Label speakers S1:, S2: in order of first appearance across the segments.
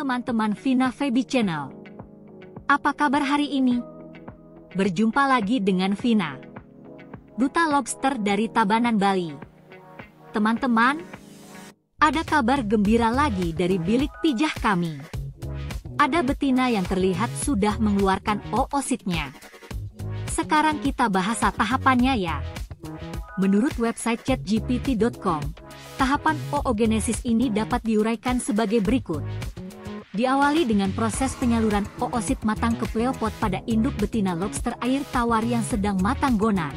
S1: teman-teman Vina Feby Channel. Apa kabar hari ini? Berjumpa lagi dengan Vina, duta lobster dari Tabanan, Bali. Teman-teman, ada kabar gembira lagi dari bilik pijah kami. Ada betina yang terlihat sudah mengeluarkan oositnya. Sekarang kita bahas tahapannya ya. Menurut website chatgpt.com, tahapan oogenesis ini dapat diuraikan sebagai berikut. Diawali dengan proses penyaluran oosit matang ke pleopod pada induk betina lobster air tawar yang sedang matang gonad.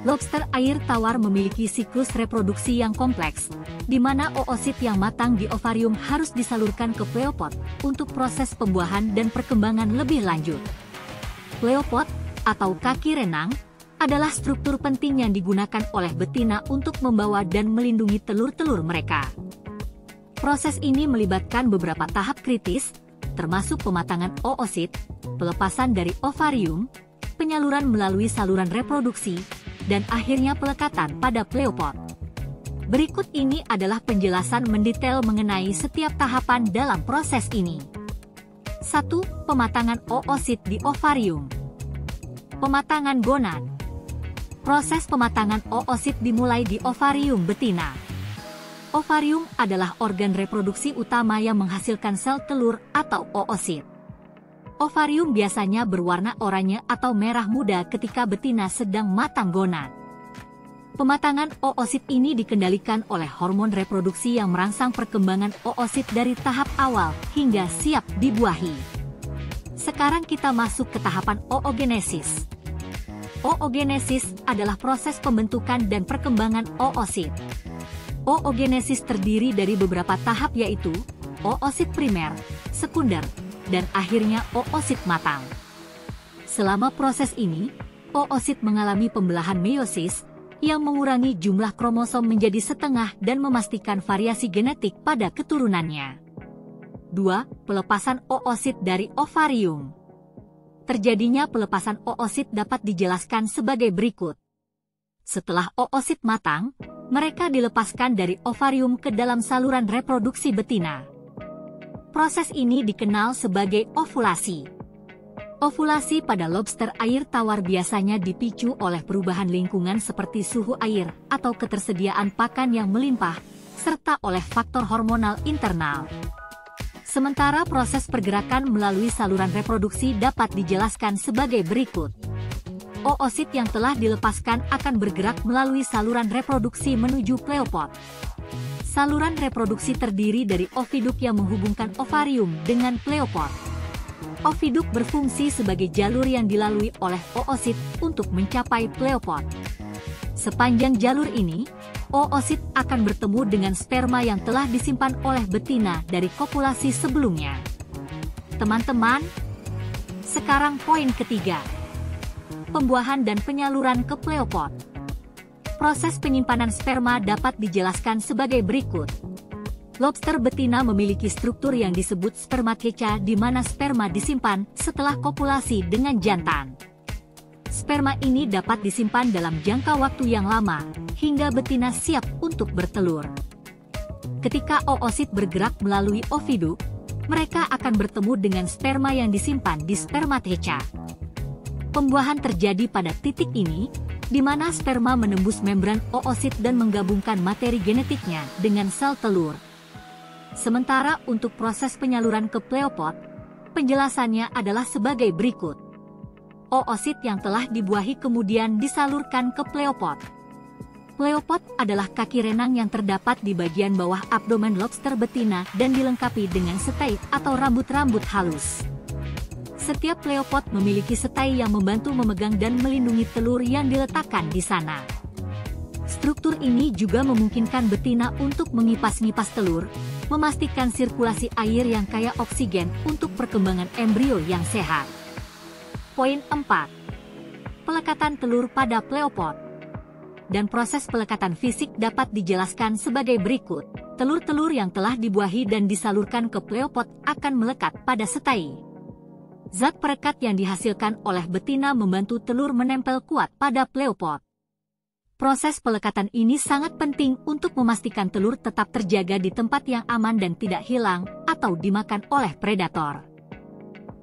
S1: Lobster air tawar memiliki siklus reproduksi yang kompleks, di mana oosit yang matang di ovarium harus disalurkan ke pleopod untuk proses pembuahan dan perkembangan lebih lanjut. Pleopod, atau kaki renang, adalah struktur penting yang digunakan oleh betina untuk membawa dan melindungi telur-telur mereka. Proses ini melibatkan beberapa tahap kritis, termasuk pematangan oosit, pelepasan dari ovarium, penyaluran melalui saluran reproduksi, dan akhirnya pelekatan pada pleopod. Berikut ini adalah penjelasan mendetail mengenai setiap tahapan dalam proses ini. 1. Pematangan oosit di ovarium. Pematangan gonad. Proses pematangan oosit dimulai di ovarium betina. Ovarium adalah organ reproduksi utama yang menghasilkan sel telur atau oosit. Ovarium biasanya berwarna oranye atau merah muda ketika betina sedang matang gonad. Pematangan oosit ini dikendalikan oleh hormon reproduksi yang merangsang perkembangan oosit dari tahap awal hingga siap dibuahi. Sekarang kita masuk ke tahapan oogenesis. Oogenesis adalah proses pembentukan dan perkembangan oosit. Oogenesis terdiri dari beberapa tahap yaitu oosit primer, sekunder, dan akhirnya oosit matang. Selama proses ini, oosit mengalami pembelahan meiosis yang mengurangi jumlah kromosom menjadi setengah dan memastikan variasi genetik pada keturunannya. 2. Pelepasan oosit dari ovarium. Terjadinya pelepasan oosit dapat dijelaskan sebagai berikut. Setelah oosit matang, mereka dilepaskan dari ovarium ke dalam saluran reproduksi betina. Proses ini dikenal sebagai ovulasi. Ovulasi pada lobster air tawar biasanya dipicu oleh perubahan lingkungan seperti suhu air atau ketersediaan pakan yang melimpah, serta oleh faktor hormonal internal. Sementara proses pergerakan melalui saluran reproduksi dapat dijelaskan sebagai berikut. Oosit yang telah dilepaskan akan bergerak melalui saluran reproduksi menuju pleopod. Saluran reproduksi terdiri dari oviduk yang menghubungkan ovarium dengan pleopod. Oviduk berfungsi sebagai jalur yang dilalui oleh oosit untuk mencapai pleopod. Sepanjang jalur ini, oosit akan bertemu dengan sperma yang telah disimpan oleh betina dari kopulasi sebelumnya. Teman-teman, sekarang poin ketiga. Pembuahan dan penyaluran ke pleopod. Proses penyimpanan sperma dapat dijelaskan sebagai berikut. Lobster betina memiliki struktur yang disebut spermatheca di mana sperma disimpan setelah kopulasi dengan jantan. Sperma ini dapat disimpan dalam jangka waktu yang lama, hingga betina siap untuk bertelur. Ketika oosit bergerak melalui oviduk, mereka akan bertemu dengan sperma yang disimpan di spermatheca. Pembuahan terjadi pada titik ini, di mana sperma menembus membran oosit dan menggabungkan materi genetiknya dengan sel telur. Sementara untuk proses penyaluran ke pleopod, penjelasannya adalah sebagai berikut. Oosit yang telah dibuahi kemudian disalurkan ke pleopod. Pleopod adalah kaki renang yang terdapat di bagian bawah abdomen lobster betina dan dilengkapi dengan setai atau rambut-rambut halus. Setiap pleopod memiliki setai yang membantu memegang dan melindungi telur yang diletakkan di sana. Struktur ini juga memungkinkan betina untuk mengipas-ngipas telur, memastikan sirkulasi air yang kaya oksigen untuk perkembangan embrio yang sehat. Poin 4. Pelekatan telur pada pleopod. Dan proses pelekatan fisik dapat dijelaskan sebagai berikut. Telur-telur yang telah dibuahi dan disalurkan ke pleopod akan melekat pada setai. Zat perekat yang dihasilkan oleh betina membantu telur menempel kuat pada pleopod. Proses pelekatan ini sangat penting untuk memastikan telur tetap terjaga di tempat yang aman dan tidak hilang atau dimakan oleh predator.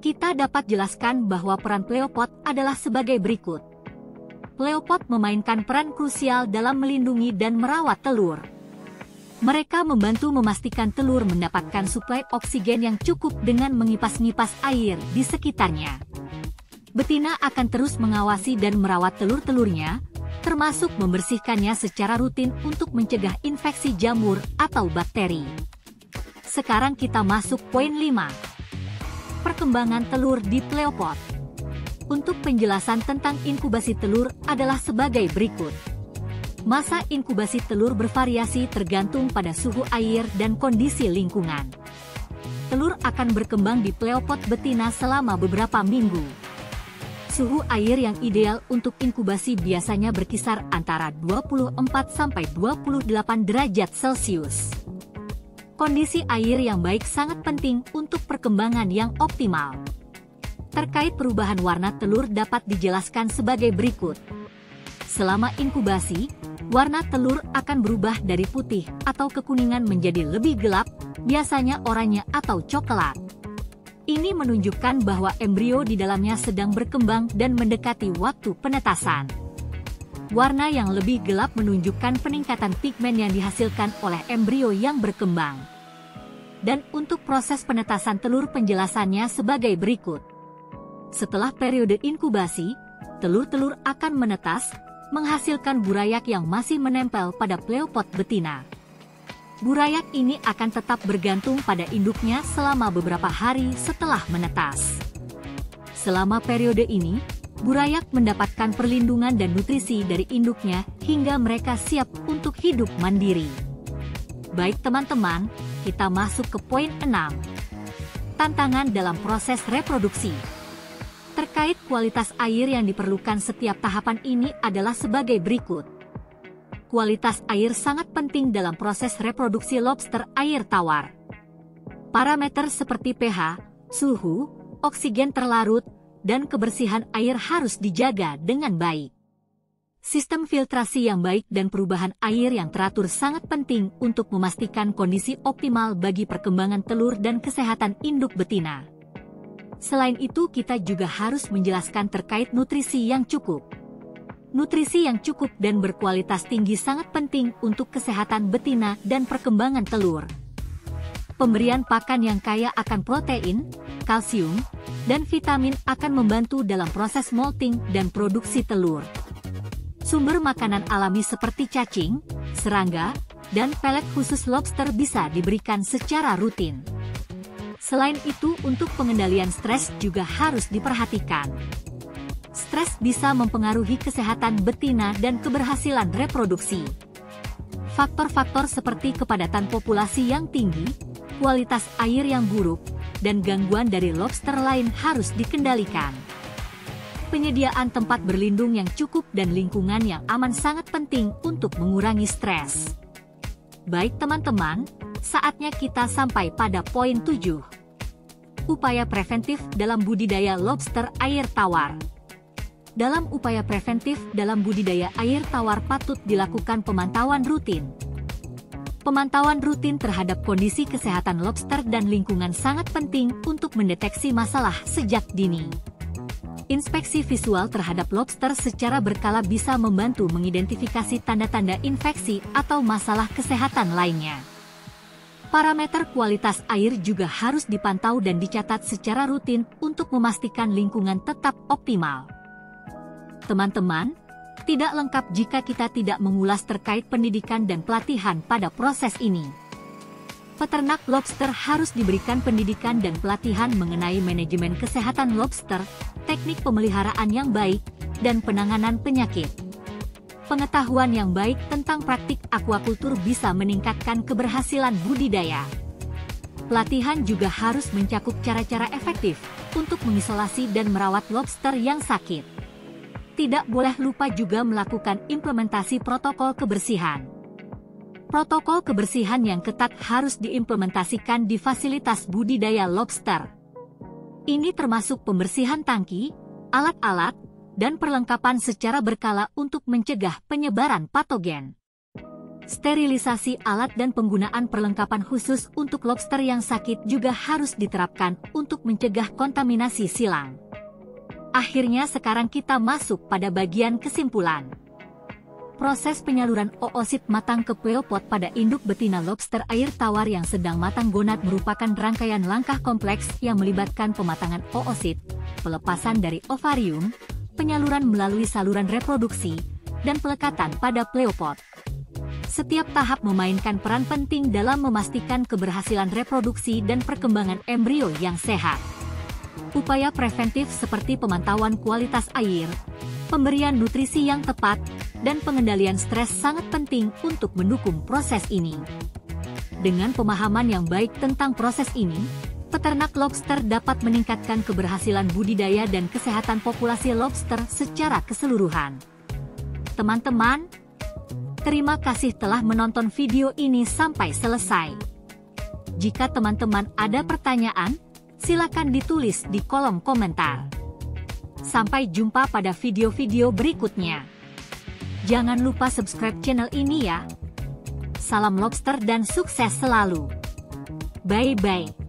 S1: Kita dapat jelaskan bahwa peran pleopod adalah sebagai berikut. Pleopod memainkan peran krusial dalam melindungi dan merawat telur. Mereka membantu memastikan telur mendapatkan suplai oksigen yang cukup dengan mengipas-ngipas air di sekitarnya. Betina akan terus mengawasi dan merawat telur-telurnya, termasuk membersihkannya secara rutin untuk mencegah infeksi jamur atau bakteri. Sekarang kita masuk poin 5. Perkembangan telur di pleopod. Untuk penjelasan tentang inkubasi telur adalah sebagai berikut. Masa inkubasi telur bervariasi tergantung pada suhu air dan kondisi lingkungan. Telur akan berkembang di pleopod betina selama beberapa minggu. Suhu air yang ideal untuk inkubasi biasanya berkisar antara 24–28 derajat Celcius. Kondisi air yang baik sangat penting untuk perkembangan yang optimal. Terkait perubahan warna telur dapat dijelaskan sebagai berikut. Selama inkubasi, warna telur akan berubah dari putih atau kekuningan menjadi lebih gelap, biasanya oranye atau coklat. Ini menunjukkan bahwa embrio di dalamnya sedang berkembang dan mendekati waktu penetasan. Warna yang lebih gelap menunjukkan peningkatan pigmen yang dihasilkan oleh embrio yang berkembang. Dan untuk proses penetasan telur penjelasannya sebagai berikut. Setelah periode inkubasi, telur-telur akan menetas, menghasilkan burayak yang masih menempel pada pleopod betina. Burayak ini akan tetap bergantung pada induknya selama beberapa hari setelah menetas. Selama periode ini, burayak mendapatkan perlindungan dan nutrisi dari induknya hingga mereka siap untuk hidup mandiri. Baik teman-teman, kita masuk ke poin 6. Tantangan dalam proses reproduksi. Terkait kualitas air yang diperlukan setiap tahapan ini adalah sebagai berikut. Kualitas air sangat penting dalam proses reproduksi lobster air tawar. Parameter seperti pH, suhu, oksigen terlarut, dan kebersihan air harus dijaga dengan baik. Sistem filtrasi yang baik dan perubahan air yang teratur sangat penting untuk memastikan kondisi optimal bagi perkembangan telur dan kesehatan induk betina. Selain itu, kita juga harus menjelaskan terkait nutrisi yang cukup. Nutrisi yang cukup dan berkualitas tinggi sangat penting untuk kesehatan betina dan perkembangan telur. Pemberian pakan yang kaya akan protein, kalsium, dan vitamin akan membantu dalam proses molting dan produksi telur. Sumber makanan alami seperti cacing, serangga, dan pelet khusus lobster bisa diberikan secara rutin. Selain itu, untuk pengendalian stres juga harus diperhatikan. Stres bisa mempengaruhi kesehatan betina dan keberhasilan reproduksi. Faktor-faktor seperti kepadatan populasi yang tinggi, kualitas air yang buruk, dan gangguan dari lobster lain harus dikendalikan. Penyediaan tempat berlindung yang cukup dan lingkungan yang aman sangat penting untuk mengurangi stres. Baik teman-teman, saatnya kita sampai pada poin 7. Upaya preventif dalam budidaya lobster air tawar. Dalam upaya preventif dalam budidaya air tawar patut dilakukan pemantauan rutin. Pemantauan rutin terhadap kondisi kesehatan lobster dan lingkungan sangat penting untuk mendeteksi masalah sejak dini. Inspeksi visual terhadap lobster secara berkala bisa membantu mengidentifikasi tanda-tanda infeksi atau masalah kesehatan lainnya. Parameter kualitas air juga harus dipantau dan dicatat secara rutin untuk memastikan lingkungan tetap optimal. Teman-teman, tidak lengkap jika kita tidak mengulas terkait pendidikan dan pelatihan pada proses ini. Peternak lobster harus diberikan pendidikan dan pelatihan mengenai manajemen kesehatan lobster, teknik pemeliharaan yang baik, dan penanganan penyakit. Pengetahuan yang baik tentang praktik aquacultur bisa meningkatkan keberhasilan budidaya. Pelatihan juga harus mencakup cara-cara efektif untuk mengisolasi dan merawat lobster yang sakit. Tidak boleh lupa juga melakukan implementasi protokol kebersihan. Protokol kebersihan yang ketat harus diimplementasikan di fasilitas budidaya lobster. Ini termasuk pembersihan tangki, alat-alat, dan perlengkapan secara berkala untuk mencegah penyebaran patogen. Sterilisasi alat dan penggunaan perlengkapan khusus untuk lobster yang sakit juga harus diterapkan untuk mencegah kontaminasi silang. Akhirnya sekarang kita masuk pada bagian kesimpulan. Proses penyaluran oosit matang ke pleopod pada induk betina lobster air tawar yang sedang matang gonad merupakan rangkaian langkah kompleks yang melibatkan pematangan oosit, pelepasan dari ovarium, penyaluran melalui saluran reproduksi, dan pelekatan pada pleopod. Setiap tahap memainkan peran penting dalam memastikan keberhasilan reproduksi dan perkembangan embrio yang sehat. Upaya preventif seperti pemantauan kualitas air, pemberian nutrisi yang tepat, dan pengendalian stres sangat penting untuk mendukung proses ini. Dengan pemahaman yang baik tentang proses ini, peternak lobster dapat meningkatkan keberhasilan budidaya dan kesehatan populasi lobster secara keseluruhan. Teman-teman, terima kasih telah menonton video ini sampai selesai. Jika teman-teman ada pertanyaan, silakan ditulis di kolom komentar. Sampai jumpa pada video-video berikutnya. Jangan lupa subscribe channel ini ya. Salam lobster dan sukses selalu. Bye-bye.